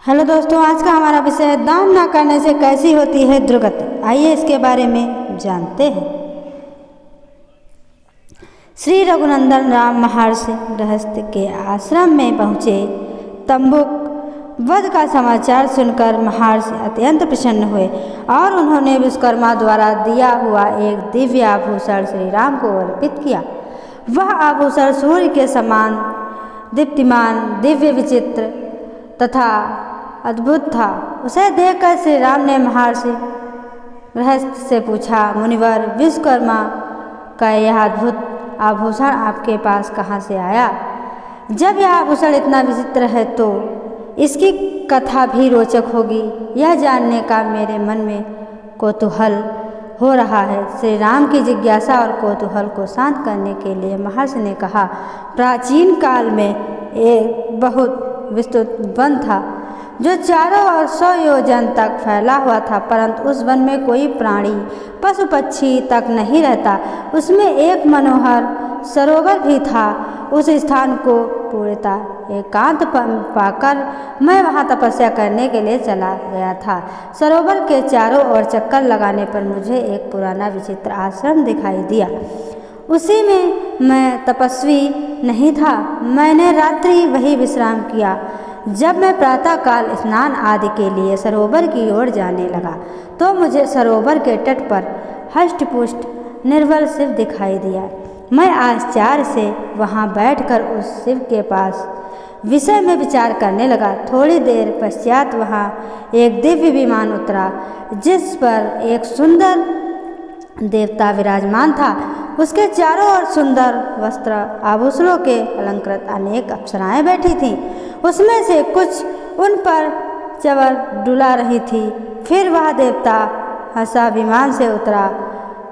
Hello दोस्तों, आज का हमारा विषय है दान न करने से कैसी होती है दुर्गति। आइए इसके बारे में जानते हैं। श्री रघुनंदन राम महर्षि गृहस्थ के आश्रम में पहुँचे। तंबुक वध का समाचार सुनकर महर्षि अत्यंत प्रसन्न हुए और उन्होंने विश्वकर्मा द्वारा दिया हुआ एक दिव्य आभूषण श्री राम को अर्पित किया। वह आभूषण सूर्य के समान दीप्तिमान, दिव्य, विचित्र तथा अद्भुत था। उसे देखकर श्री राम ने महर्षि गृहस्थ से पूछा, मुनिवर, विश्वकर्मा का यह अद्भुत आभूषण आपके पास कहाँ से आया? जब यह आभूषण इतना विचित्र है तो इसकी कथा भी रोचक होगी। यह जानने का मेरे मन में कौतूहल हो रहा है। श्री राम की जिज्ञासा और कौतूहल को शांत करने के लिए महर्षि ने कहा, प्राचीन काल में एक बहुत विस्तृत वन था जो चारों ओर 100 योजन तक फैला हुआ था, परंतु उस वन में कोई प्राणी, पशु पक्षी तक नहीं रहता। उसमें एक मनोहर सरोवर भी था। उस स्थान को पूर्णतः एकांत पाकर मैं वहां तपस्या करने के लिए चला गया था। सरोवर के चारों ओर चक्कर लगाने पर मुझे एक पुराना विचित्र आश्रम दिखाई दिया। उसी में मैं तपस्वी नहीं था। मैंने रात्रि वही विश्राम किया। जब मैं प्रातःकाल स्नान आदि के लिए सरोवर की ओर जाने लगा तो मुझे सरोवर के तट पर हष्टपुष्ट निर्बल शिव दिखाई दिया। मैं आश्चर्य से वहां बैठकर उस शिव के पास विषय में विचार करने लगा। थोड़ी देर पश्चात वहां एक दिव्य विमान उतरा जिस पर एक सुंदर देवता विराजमान था। उसके चारों ओर सुंदर वस्त्र आभूषणों के अलंकृत अनेक अप्सराएं बैठी थीं। उसमें से कुछ उन पर चवर डुला रही थी। फिर वह देवता हंसा विमान से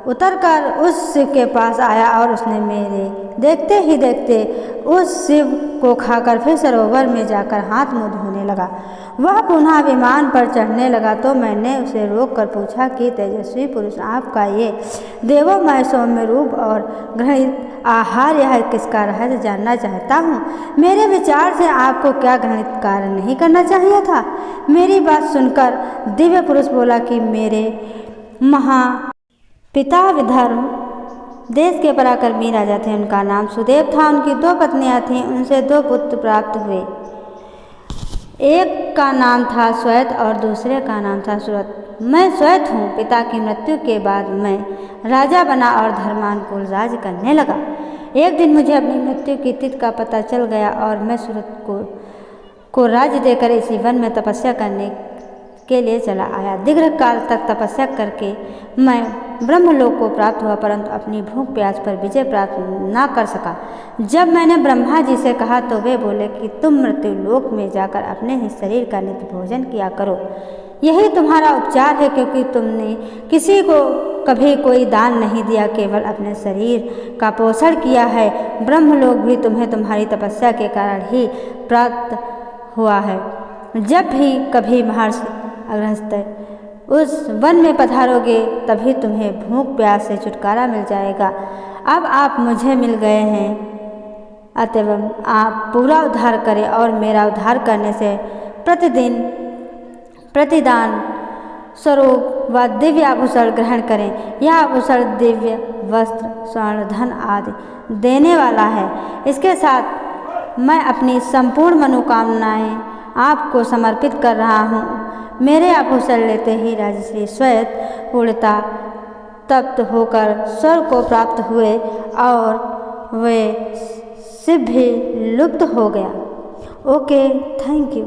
उतरकर उस शिव के पास आया और उसने मेरे देखते ही देखते उस शिव को खाकर फिर सरोवर में जाकर हाथ मुँह धोने लगा। वह पुनः विमान पर चढ़ने लगा तो मैंने उसे रोककर पूछा कि तेजस्वी पुरुष, आपका ये देवोमय सौम्य रूप और घृणित आहार यह किसका रहस्य जानना चाहता हूँ। मेरे विचार से आपको क्या घृणित कार्य नहीं करना चाहिए था? मेरी बात सुनकर दिव्य पुरुष बोला कि मेरे पिता विदर्भ देश के पराक्रमी राजा थे। उनका नाम सुदेव था। उनकी 2 पत्नियां थीं। उनसे 2 पुत्र प्राप्त हुए। एक का नाम था श्वेत और दूसरे का नाम था सुरत। मैं श्वेत हूँ। पिता की मृत्यु के बाद मैं राजा बना और धर्मानुकूल राज्य करने लगा। एक दिन मुझे अपनी मृत्यु की तिथि का पता चल गया और मैं सुरत को राज्य देकर इसी वन में तपस्या करने के लिए चला आया। दीर्घकाल तक तपस्या करके मैं ब्रह्मलोक को प्राप्त हुआ, परंतु अपनी भूख प्यास पर विजय प्राप्त न कर सका। जब मैंने ब्रह्मा जी से कहा तो वे बोले कि तुम मृत्यु लोक में जाकर अपने ही शरीर का नित्य भोजन किया करो। यही तुम्हारा उपचार है, क्योंकि तुमने किसी को कभी कोई दान नहीं दिया, केवल अपने शरीर का पोषण किया है। ब्रह्मलोक भी तुम्हें तुम्हारी तपस्या के कारण ही प्राप्त हुआ है। जब भी कभी महर्षि अगस्त्य उस वन में पधारोगे तभी तुम्हें भूख प्यास से छुटकारा मिल जाएगा। अब आप मुझे मिल गए हैं, अतएव आप पूरा उद्धार करें और मेरा उद्धार करने से प्रतिदान स्वरूप व दिव्य आभूषण ग्रहण करें। यह आभूषण दिव्य वस्त्र, स्वर्ण, धन आदि देने वाला है। इसके साथ मैं अपनी संपूर्ण मनोकामनाएं आपको समर्पित कर रहा हूँ। मेरे आभूषण लेते ही राजश्री श्वेत पूर्णतः तप्त होकर स्वर्ग को प्राप्त हुए और वे शिव भी लुप्त हो गया। Okay, thank you.